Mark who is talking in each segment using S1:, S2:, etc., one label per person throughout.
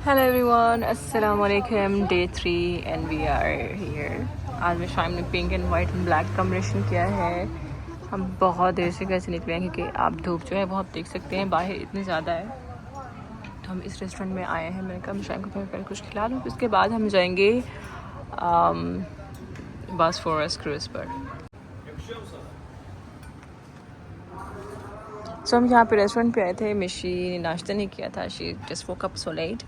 S1: Hello everyone, Assalamu alaikum. Day 3 and we are here. आज मैं शाम ने pink and white and black combination किया है. हम बहुत देर से घर से निकले हैं क्योंकि आप धूप जो है बहुत देख सकते हैं बाहर इतनी ज़्यादा है. तो हम इस रेस्टोरेंट में आए हैं. मैंने कहा शाम को पहले कुछ खिला लूँ, उसके बाद हम जाएंगे बॉस्फोरस क्रूज़ पर. सो हम यहाँ पे रेस्टोरेंट पे आए थे. मिशी ने नाश्ता नहीं किया था. She just woke up so let.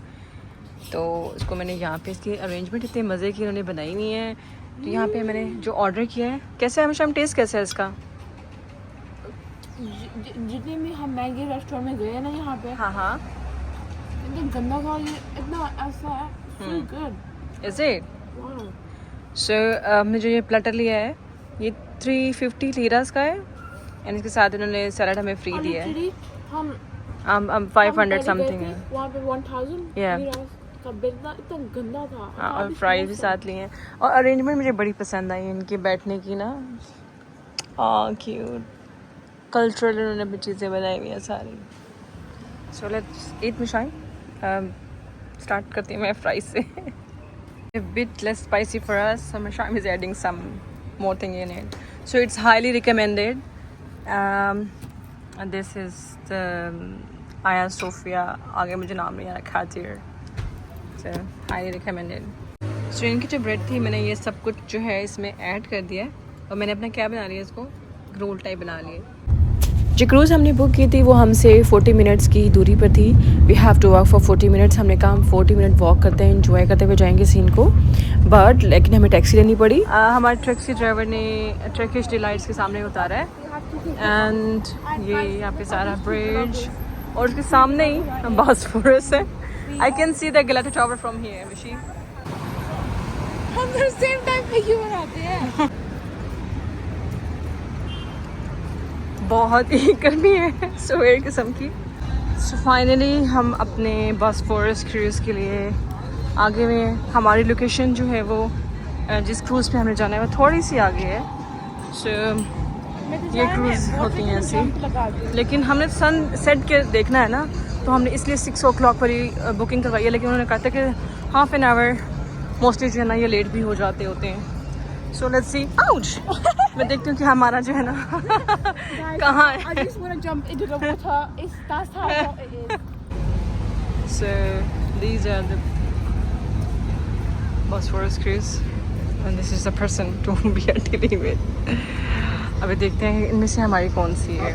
S1: तो उसको मैंने यहाँ पे इसकी अरेंजमेंट इतने मज़े की उन्होंने बनाई हुई है. तो यहाँ पे मैंने जो ऑर्डर किया है, कैसे है हमेशा, टेस्ट कैसा है इसका?
S2: जितने भी हम महंगे रेस्टोरेंट में गए ना यहाँ पे,
S1: हाँ हाँ,
S2: इतना गंदा था, ये इतना ऐसा है. So good.
S1: Is it?
S2: Wow.
S1: सो हमने जो ये प्लेटर लिया है ये 350 लीरास का है एंड इसके साथ उन्होंने सलाद हमें फ्री
S2: और
S1: दिया है.
S2: literally हम
S1: 500
S2: पहले
S1: समथिंग
S2: गए
S1: है.
S2: थे, वहाँ पे 1000
S1: Yeah.
S2: लिरास का बिल था. इतना गंदा था.
S1: हाँ, और फ्राइज भी साथ लिए हैं. और अरेंजमेंट मुझे बड़ी पसंद आई इनकी बैठने की ना. क्यूट कल्चरल उन्होंने भी चीज़ें बनाई हुई हैं सारी. So let's eat मिशाई. स्टार्ट करती हूँ मैं फ्राइज से. A bit less spicy for us. So Masham is adding some more thing in it. So it's highly recommended. And this is the Aya Sofia. आगे मुझे नाम नहीं आ रहा. Khatir. So highly recommended. So इनकी जो bread थी मैंने ये सब कुछ जो है इसमें ऐड कर दिया है और मैंने अपना क्या बना लिया, इसको रोल टाइप बना लिया. जो क्रूज़ हमने बुक की थी वो हमसे 40 मिनट्स की दूरी पर थी. We have to walk for 40 minutes. हमने कहा हम 40 मिनट वॉक करते हैं, इंजॉय करते हुए जाएंगे सीन को. बट लेकिन हमें टैक्सी लेनी पड़ी. हमारे टैक्सी ड्राइवर ने टर्किश डिलाइट्स के सामने उतारा है. एंड ये यहाँ पे सारा ब्रिज और उसके सामने ही बॉस्फोरस है. I can see the गलाटा tower from here. मिशी
S2: हम सेम टाइम पे क्यों बनाते हैं?
S1: बहुत ही गर्मी है सुबह किस्म की. सो फाइनली हम अपने बॉस्फोरस क्रूज़ के लिए आगे में. हमारी लोकेशन जो है वो जिस क्रूज़ पे हमने जाना है वो थोड़ी सी आगे है. सो ये क्रूज़ होती हैं ऐसी, लेकिन हमने सन सेट के देखना है ना, तो हमने इसलिए 6 o'clock पर ही बुकिंग करवाई है. लेकिन उन्होंने कहा था कि हाफ एन आवर मोस्टली जो है ना ये लेट भी हो जाते होते हैं. So let's see. आउच. मैं देखती हूँ कि हमारा जो है ना कहाँ है.
S2: I just want to jump into the water. That's how hot it is.
S1: So these are the Bosphorus cruise and this is the person to whom we are dealing with. अभी देखते हैं इनमें से हमारी कौन सी है.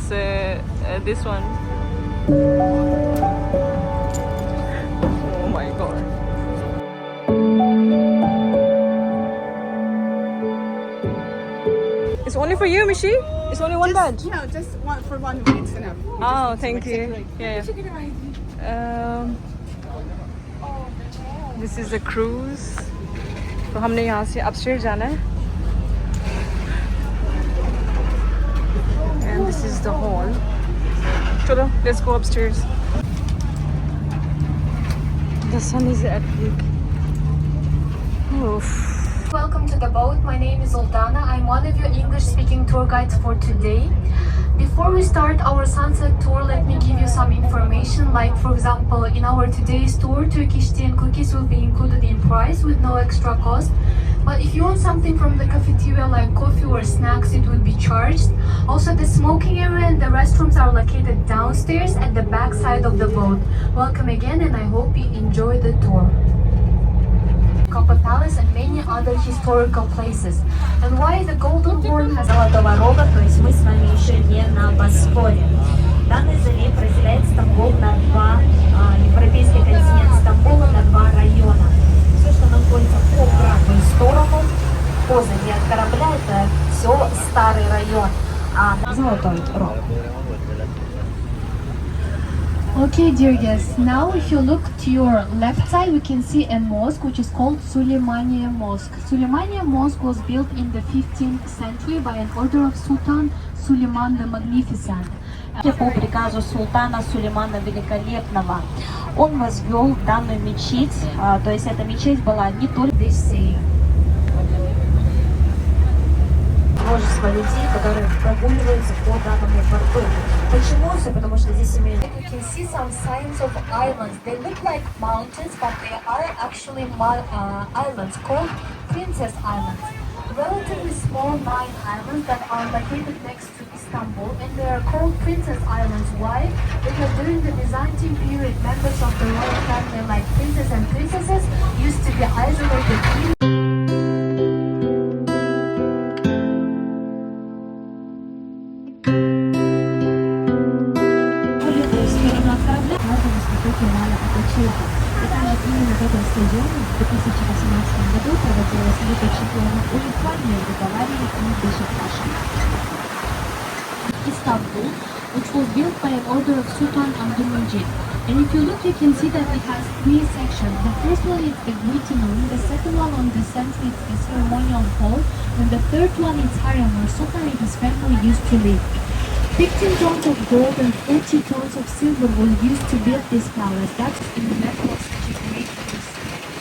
S1: So this one. Oh my god. It's only for you, Mishi? It's only one bed?
S3: No, just one for 1 week. It's enough.
S1: Oh, thank you. Yeah. This is a cruise. तो हमने यहाँ से upstairs जाना है. And this is the hall. चलो, let's go upstairs. The sun is at peak. Oof.
S4: Welcome to the boat. My name is Oldana. I'm one of your English-speaking tour guides for today. Before we start our sunset tour, let me give you some information. Like, for example, in our today's tour, Turkish tea and cookies will be included in price with no extra cost. But if you want something from the cafeteria like coffee or snacks, it would be charged. Also, the smoking area and the restrooms are located downstairs at the back side of the boat. Welcome again, and I hope you enjoy the tour. Copper Palace and many other historical places. And why the Golden Horn has
S5: Золотого Рога, то есть мы с вами еще не на Босфоре. Данный залив разделяет Стамбул на два, европейский континент Стамбула на два района. Все, что находится по правую сторону, позади от корабля, это все старый район. А Золотой Рог.
S4: Okay, dear guests, now if you look to your left side, we can see a mosque which is called Suleymaniye Mosque. Suleymaniye Mosque was built in the 15th century by an order of Sultan Suleiman the Magnificent.
S5: По приказу султана Сулеймана Великолепного он возвел данную мечеть, то есть эта мечеть была не только множество людей, которые прогуливаются по данному порту. Почему? Все потому что здесь amazing. You can see some signs of islands. They look like mountains, but they are actually islands called Princess Islands. Relatively small 9 islands that are located next to Istanbul, and they are called Princess Islands. Why? Because during the Byzantine period, members of the royal family like princes and princesses used to be isolated.
S6: Именно в этом стадионе в 2018 году проводилась Лига чемпионов УЕФА между Баварией и Бешикташем. Istanbul, which was built by an order of Sultan Abdülmecid. And if you look, you can see that it has 3 sections. The first one is the greeting room, the second one on the center is the ceremonial hall, and the third one is harem, where Sultan and his family used to live. 15 tons of gold and 40 tons of silver were used to build this palace. That's in the metals which is made of this.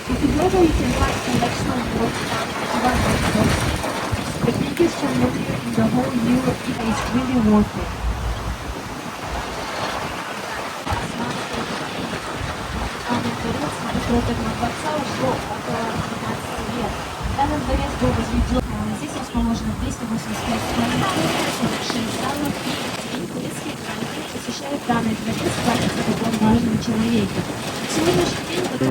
S6: If you go there, you can find collection of works done by the biggest chandelier in the whole Europe. It's really worth it. Данный дворец был возведен. Здесь расположено 285 6 залов, и турецкие граждане посещают данный дворец в память о таком важном человеке. Сегодняшний день это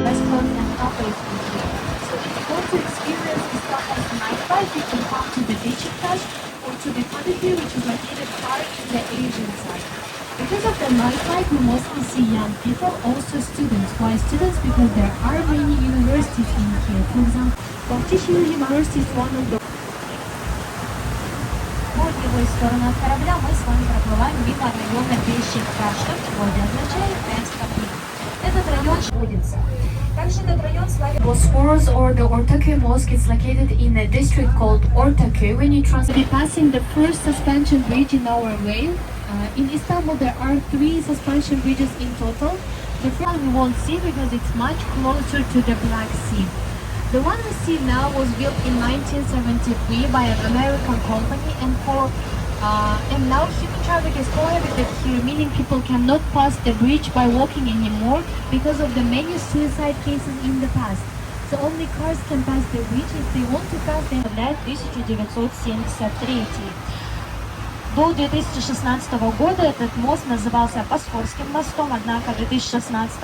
S6: restaurant and cafe food here. So if you want to experience Istanbul's nightlife, you can come to the Beşiktaş or to the Kadıköy, which is located far in the Asian side. Because of the nightlife, we mostly see young people, also students. Why students? Because there are many universities in here. For example, Bahçeşehir University is one of the...
S5: По левой стороне от корабля мы с вами проплываем мимо района Бешикташ, что сегодня означает 5 копеек. Этот район находится. Также этот район славится Bosphorus, or the Ortaköy Mosque. It's located in a district called Ortaköy. When you translate,
S6: passing the first suspension bridge in our way. In Istanbul, there are 3 suspension bridges in total. The first one we won't see because it's much closer to the Black Sea. The one we see now was built in 1973 by an American company, and now human traffic is prohibited here, meaning people cannot pass the bridge by walking anymore because of the many suicide cases in the past. So only cars can pass the bridge. If they want to pass, they have
S5: 1973. До 2016 года этот мост назывался Босфорским мостом, однако в 2016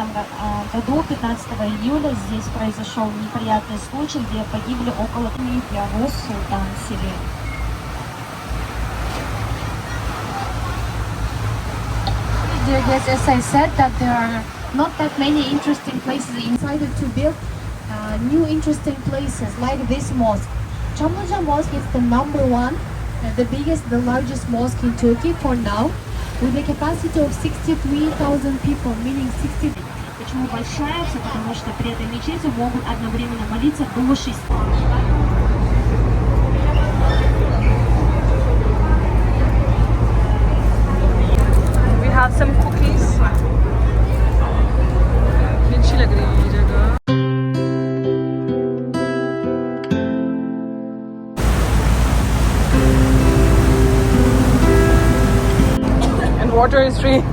S5: году, 15 июля, здесь произошел неприятный случай, где погибли около 3 Явuz Султан Селим.
S6: Dear guests, as I said, that there are not that many interesting places inside to build new interesting places like this mosque. Çamlıca Mosque is the number 1. The biggest, the largest mosque in Turkey for now, with a capacity of 63,000 people, meaning 60.
S5: Почему большая? Все потому, что при этой мечети могут одновременно молиться до 6.
S1: We have some cookies. अच्छी लग रही है ये जगह. And water is free.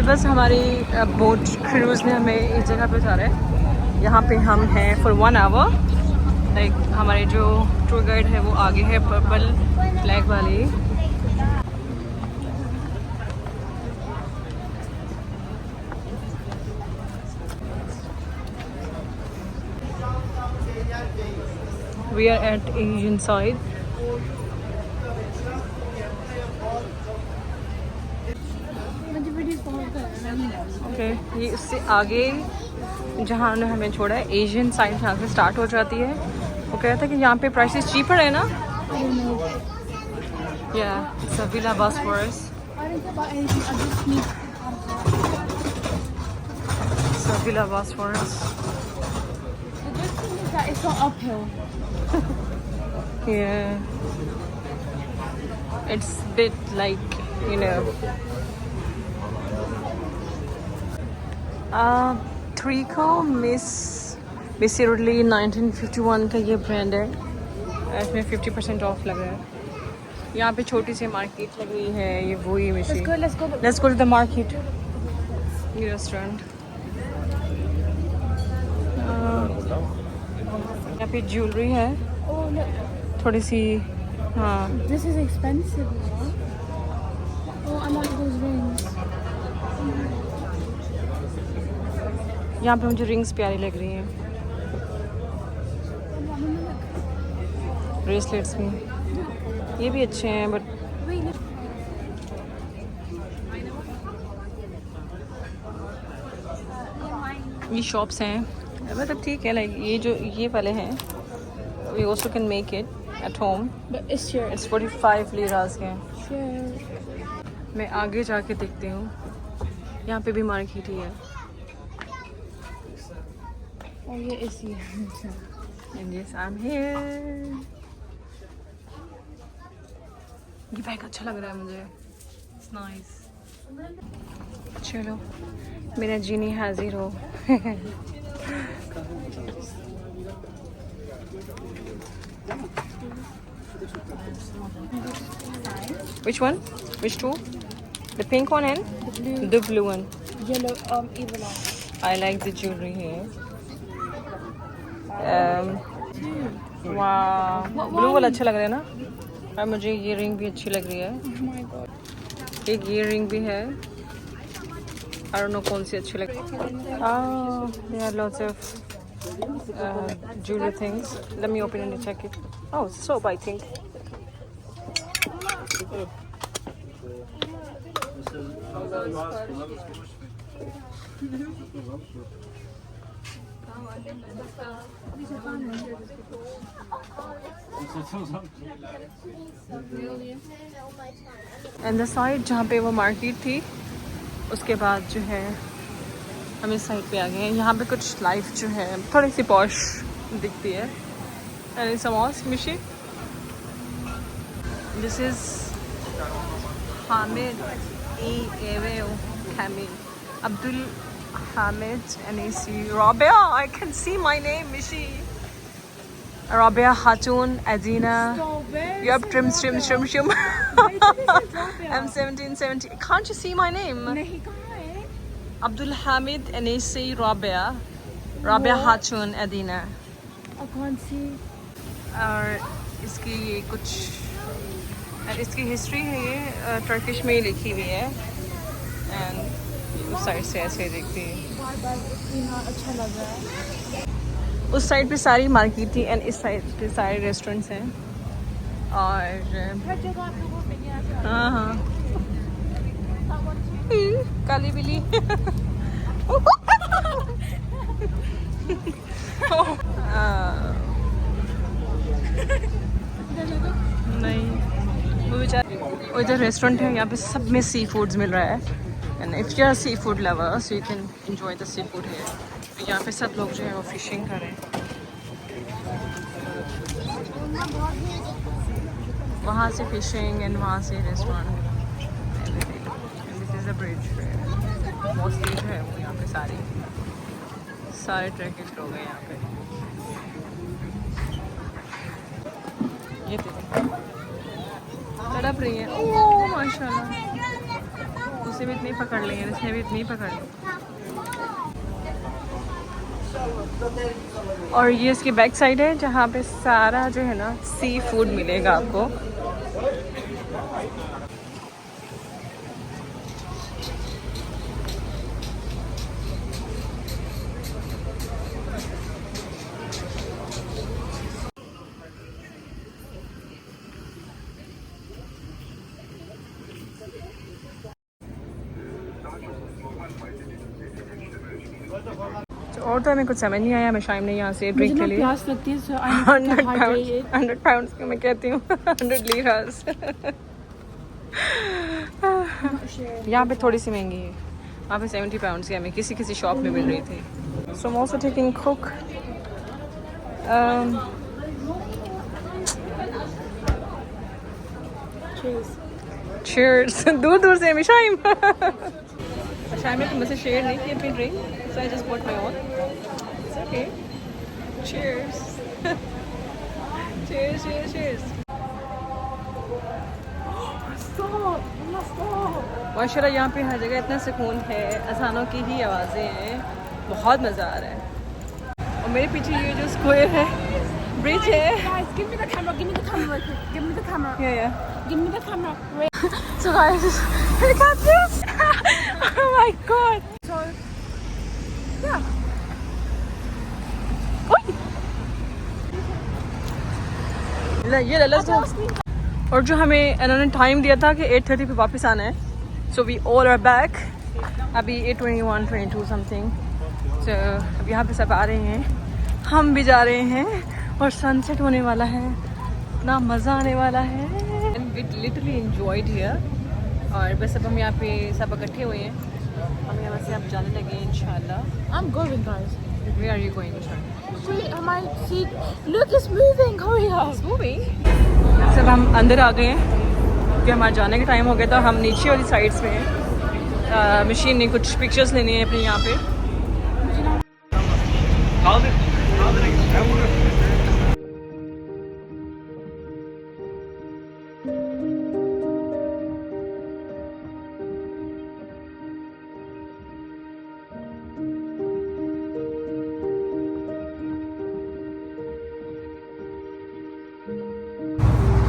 S1: बस हमारी boat cruise ने हमें इस जगह पे उतारा है। यहाँ पे हम हैं फॉर 1 आवर। लाइक हमारे जो टूर गाइड है वो आगे है पर्पल फ्लैग वाली। We are at Asian side. Okay, ये उससे आगे जहाँ उन्होंने हमें छोड़ा है एशियन साइड यहाँ से स्टार्ट हो जाती है। वो कह रहा था कि यहाँ पे प्राइसेस चीपर है ना। Yeah, it's a Villa Bosphorus.
S2: I don't care about anything. I just need.
S1: It's a Villa Bosphorus.
S2: The good thing is that it's not uphill.
S1: Yeah, it's a bit like, you know, 3 Miss Italy 1951 का ये brand है। इसमें 50% of लग रहा है। यहाँ पे छोटी सी मार्केट लग रही है। ये वही मिशी। Let's go to the market. ये रेस्टोरेंट। यहाँ पे ज्वेलरी है
S2: Oh look,
S1: थोड़ी सी। हाँ,
S2: this is expensive. Oh, I like those rings.
S1: यहाँ पे मुझे रिंग्स प्यारी लग रही हैं। ब्रेसलेट्स भी ये भी अच्छे हैं बट ये शॉप्स हैं मतलब ठीक है। लाइक ये जो ये वाले हैं we also can make it at home.
S2: But it's your.
S1: It's 45 liras के।
S2: Sure.
S1: मैं आगे जाके देखती हूँ। यहाँ पे भी मार्केट ही है।
S2: Oh yeah, it's here.
S1: And yes, I'm here. ये बैग अच्छा लग रहा है मुझे। It's nice. चलो मेरा जीनी हाजिर हो। Which one? Which two? The pink one and the blue one.
S2: Yellow, either one.
S1: I like the jewelry here. वाह, ब्लू वाला अच्छा लग रहा है ना। और मुझे ये रिंग भी अच्छी लग रही है।
S2: Oh my god.
S1: एक ये रिंग भी है। I don't know कौन सी अच्छी लग रही है। There are lots of jewelry things. Let me open it and check it. Oh, soap I think. And the side जहाँ पे वो मार्केट थी उसके बाद जो है हम इस साइड पे आ गए हैं। यहाँ पे कुछ लाइफ जो है थोड़ी सी पॉश दिखती है। एंड समोस मिशी this is Hamid Abdul Hamid Anisi Rabia. I can see my name, Mishi. Rabia Hatun Adina. Yup, trim. I'm 1770. Can't you see my name?
S2: नहीं कहाँ है?
S1: Abdul Hamid Anisi Rabia. Rabia Hatun Adina.
S2: I can't see.
S1: और इसकी ये कुछ इसकी history है। ये टर्किश में ही लिखी हुई है। एंड उस साइड से ऐसे दिखती है।
S2: अच्छा लग रहा है।
S1: उस साइड पे सारी मार्केट थी एंड इस साइड पे सारे रेस्टोरेंट्स हैं। और
S2: हर जगह आप लोगों को मिल गया।
S1: हाँ काली बिल्ली। नहीं वो बेचारे इधर रेस्टोरेंट है। यहाँ पे सब में सी फूड्स मिल रहा है। And if you are seafood lover so you can enjoy the seafood here. यहाँ पे सब लोग जो है वो फिशिंग कर रहे हैं। वहाँ से फिशिंग एंड वहाँ से restaurant everything. This is the bridge mostly जो है वो यहाँ पे सारे ट्रैकिंग लोग हैं यहाँ पे। ये तड़प रही है। ओह माशाल्लाह। इसे भी इतनी पकड़ लेंगे, इसने भी इतनी पकड़ ली। और ये इसकी बैक साइड है जहाँ पे सारा जो है ना सी फूड मिलेगा आपको। और तो हमें कुछ समझ नहीं आया। मैं शाइम ने यहाँ से ड्रिंक के लिए
S2: प्यास लगती है, so I'm
S1: 100 पाउंड्स का मैं कहती हूँ 100 लीरास। यहाँ पे थोड़ी सी महंगी है, वहाँ पे 70 पाउंड्स की हमें किसी किसी शॉप में मिल रही थी। सो I'm also taking cook. Cheers. दूर दूर से हमें शाइम शाइम ने तो मुझसे शेयर नहीं की अपनी drink, so I just bought my own. It's okay. Cheers. Cheers, cheers, cheers. माशाल्लाह यहाँ पे हर जगह इतना सुकून है, अजानों की ही आवाज़ें हैं, बहुत मज़ा आ रहा है। और मेरे पीछे ये जो स्क्वायर है, ब्रिज है।
S2: Guys, give me the camera, give me the camera, give me the camera,
S1: Yeah.
S2: give me the camera. Wait.
S1: So guys, look at this! Oh my god!
S2: So, yeah.
S1: ये ले लो तो। और जो हमें इन्होंने time दिया था कि 8:30 पे वापस आना है, so we all are back. अभी 8:21, 22 समथिंग। तो अब यहाँ पे सब आ रहे हैं, हम भी जा रहे हैं और सनसेट होने वाला है, इतना मज़ा आने वाला है। We literally enjoyed here. और बस अब हम यहाँ पे सब इकट्ठे हुए हैं, हम यहाँ से अब जाने लगे इंशाल्लाह।
S2: I'm going, guys.
S1: Where are you going?
S2: See, my seat. Look, it's moving. Hurry up.
S1: It's moving. सब हम अंदर आ गए हैं क्योंकि हमारे जाने का टाइम हो गया था। हम नीचे वाली साइड्स में हैं, मशीन ने कुछ पिक्चर्स लेने हैं अपने यहाँ पे।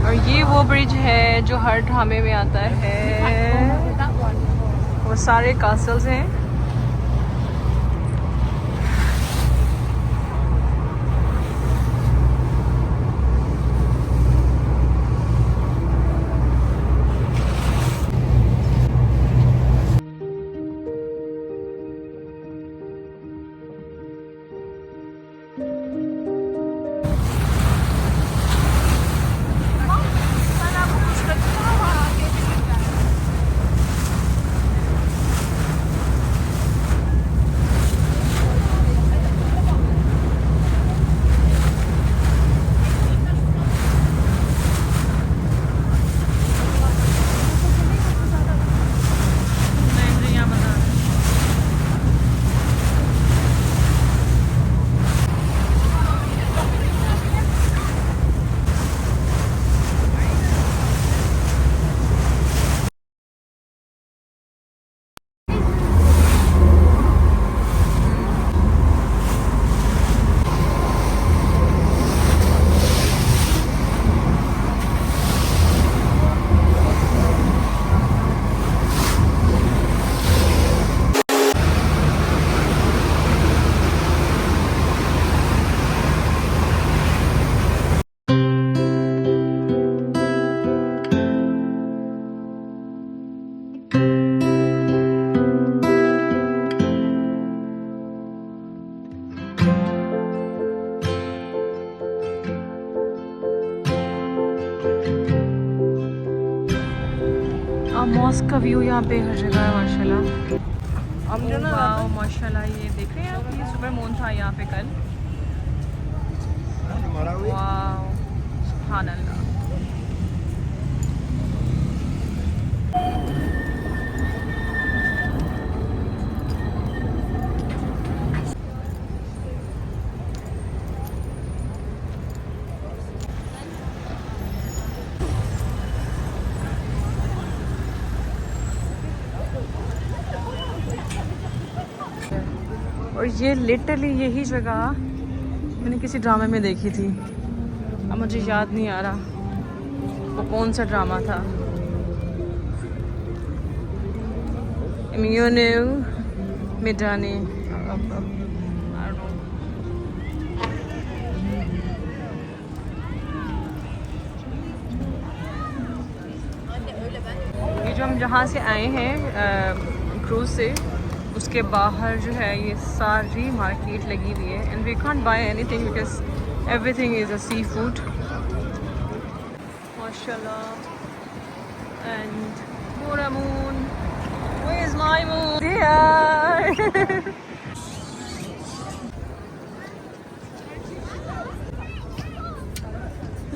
S1: और ये वो ब्रिज है जो हर ड्रामे में आता है,
S2: That one.
S1: वो सारे कासल्स हैं। मॉस्क का व्यू यहाँ पे हर जगह है माशाल्लाह। अब जो ना माशाल्लाह ये देख रहे हैं आप, ये सुपर मून था यहाँ पे कल। वाह, सुभान अल्लाह। और ये लिटरली यही जगह मैंने किसी ड्रामे में देखी थी, अब मुझे याद नहीं आ रहा वो कौन सा ड्रामा था। इम्यूनो मिडानी, ये जो हम जहाँ से आए हैं क्रूज़ से, उसके बाहर जो है ये सारी मार्केट लगी हुई है and we can't buy anything because everything is a seafood माशाल्लाह। एंड पूरा moon, where is my moon? There.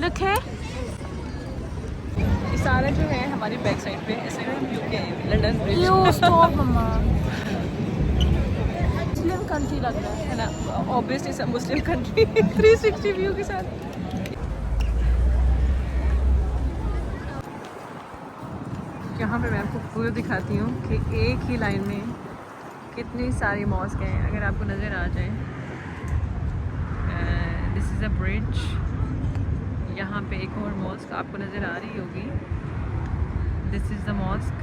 S1: Look है, ये सारे जो है हमारी बैक साइड पे ऐसे UK London bridge.
S2: You stop, mama. Muslim country लग रहा है।
S1: है ना, ऑब्वियसली सब मुस्लिम कंट्री 360 व्यू के साथ। यहाँ पे मैं आपको पूरा दिखाती हूँ कि एक ही लाइन में कितनी सारी मॉस्क हैं, अगर आपको नज़र आ जाए। दिस इज़ अ ब्रिज, यहाँ पे एक और मॉस्क आपको नज़र आ रही होगी, दिस इज़ द मॉस्क,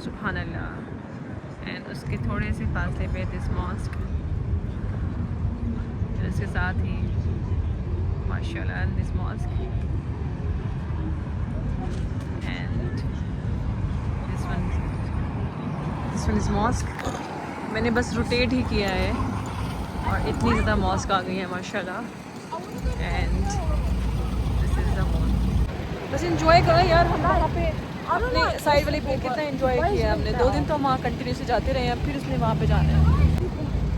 S1: सुभान अल्लाह। एंड उसके थोड़े से फासले पे दिस मॉस्क, इसके साथ ही माशाल्लाह this mosque and this one is mosque. मैंने बस रोटेट ही किया है और इतनी ज़्यादा मॉस्क आ गई है माशाल्लाह। And this is the mosque. बस इंजॉय करो यार, हम यहाँ पे अपने साइड वाली पे कितना इंजॉय किया हमने। 2 दिन तो हम वहाँ कंटिन्यूसली जाते रहे हैं, फिर उसने वहाँ पे जाना है।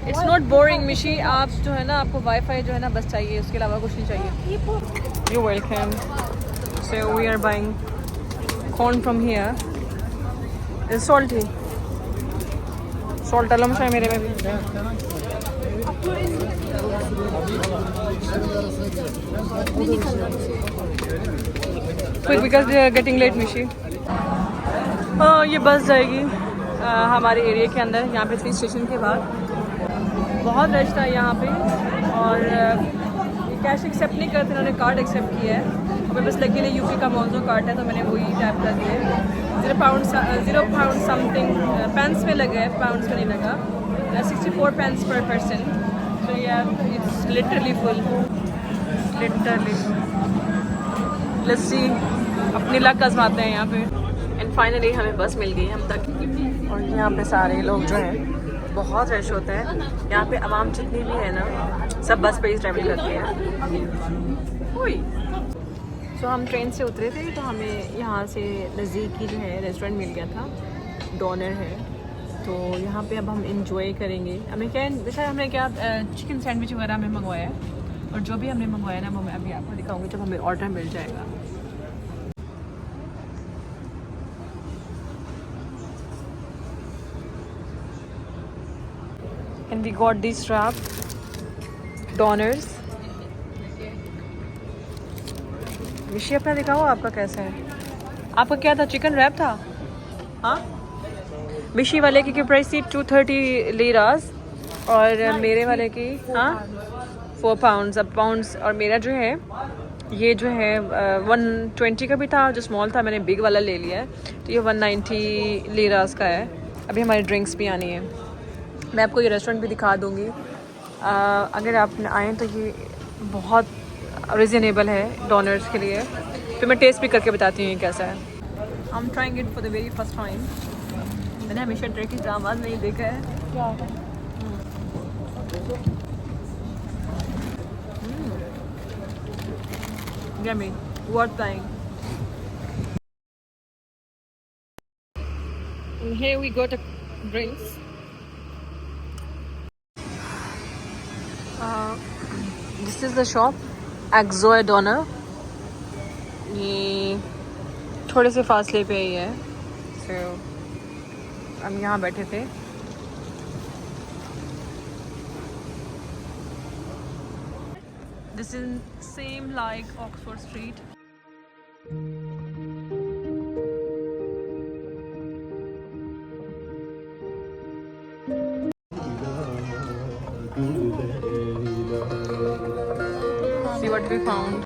S1: इट्स नॉट बोरिंग मिशी, आप जो है ना, आपको वाईफाई जो है ना बस चाहिए, उसके अलावा कुछ नहीं चाहिए। You welcome. So we are buying corn from here, it's salty, salt अलम है मेरे में भी। Quick because they are getting late Mishi. ये बस जाएगी हमारे एरिया के अंदर, यहाँ पे 3 स्टेशन के बाद। बहुत रश था यहाँ पे और कैश एक्सेप्ट नहीं करते, उन्होंने कार्ड एक्सेप्ट किया है। और बस लकीली यूपी का मौजूद कार्ड है तो मैंने वही टैप कर दिया। 0 पाउंड समथिंग पेंस में लगा है, पाउंड्स में नहीं लगा। 64 पेंस पर person. So it's literally full, literally. Let's see, अपनी लक आजमाते हैं यहाँ पे। एंड फाइनली हमें बस मिल गई हम तक। और यहाँ पे सारे लोग जो हैं, बहुत रश होता है यहाँ पे, आवाम जितनी भी है ना सब बस पे ही ट्रैवल करती है। सो हम ट्रेन से उतरे थे तो हमें यहाँ से नज़दीक ही जो है रेस्टोरेंट मिल गया था, डोनर है, तो यहाँ पे अब हम इंजॉय करेंगे। हमें क्या जैसा हमने क्या चिकन सैंडविच वगैरह हमें मंगवाया है, और जो भी हमने मंगवाया ना वो मैं अभी आपको दिखाऊंगी जब हमें ऑर्डर मिल जाएगा। And we got these wrapped donors. विषय अपना दिखाओ, आपका कैसा है? आपका क्या था, चिकन रैप था? हाँ, मिशी वाले की प्राइस थी 230 लीरास और मेरे वाले की 4 पाउंड्स। अब पाउंड्स और मेरा जो है ये जो है 120 का भी था, जो स्मॉल था मैंने बिग वाला ले लिया है, तो ये 190 लीरास का है। अभी हमारी ड्रिंक्स भी आनी है, मैं आपको ये रेस्टोरेंट भी दिखा दूँगी। अगर आप आएँ तो ये बहुत रिजनेबल है डोनर्स के लिए। फिर मैं टेस्ट भी करके बताती हूँ ये कैसा है। I am trying it for the very first time. मैंने हमेशा टर्किश ड्रामाज नहीं देखा है। Yummy, worth trying. And here we got a drinks. This is the shop, Exoe Doner. ये थोड़े से फासले पे ही है, so हम यहाँ बैठे थे। This is same like Oxford Street. to be found.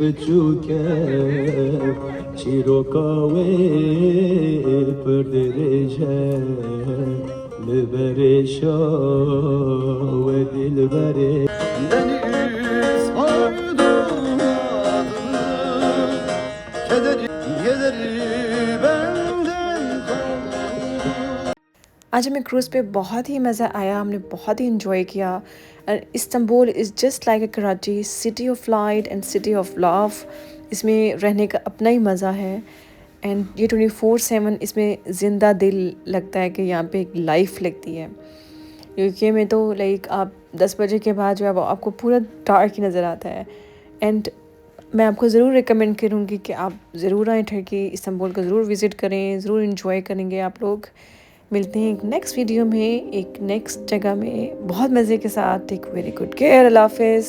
S1: आज हमें क्रूज़ पे बहुत ही मज़ा आया, हमने बहुत ही इंजॉय किया। Istanbul is just like a Karachi, city of light and city of love. इसमें रहने का अपना ही मज़ा है एंड ये 24/7 इसमें ज़िंदा दिल लगता है कि यहाँ पे एक लाइफ लगती है। यूके में तो लाइक आप 10 बजे के बाद जो है वो आपको पूरा डार्क ही नज़र आता है। एंड मैं आपको ज़रूर रिकमेंड करूँगी कि आप ज़रूर आएँ टर्की, इस्तांबुल को ज़रूर विज़िट करें, ज़रूर इंजॉय करेंगे आप लोग। मिलते हैं एक नेक्स्ट वीडियो में, एक नेक्स्ट जगह में बहुत मज़े के साथ। टेक वेरी गुड केयर, अल्लाह हाफ़िज़।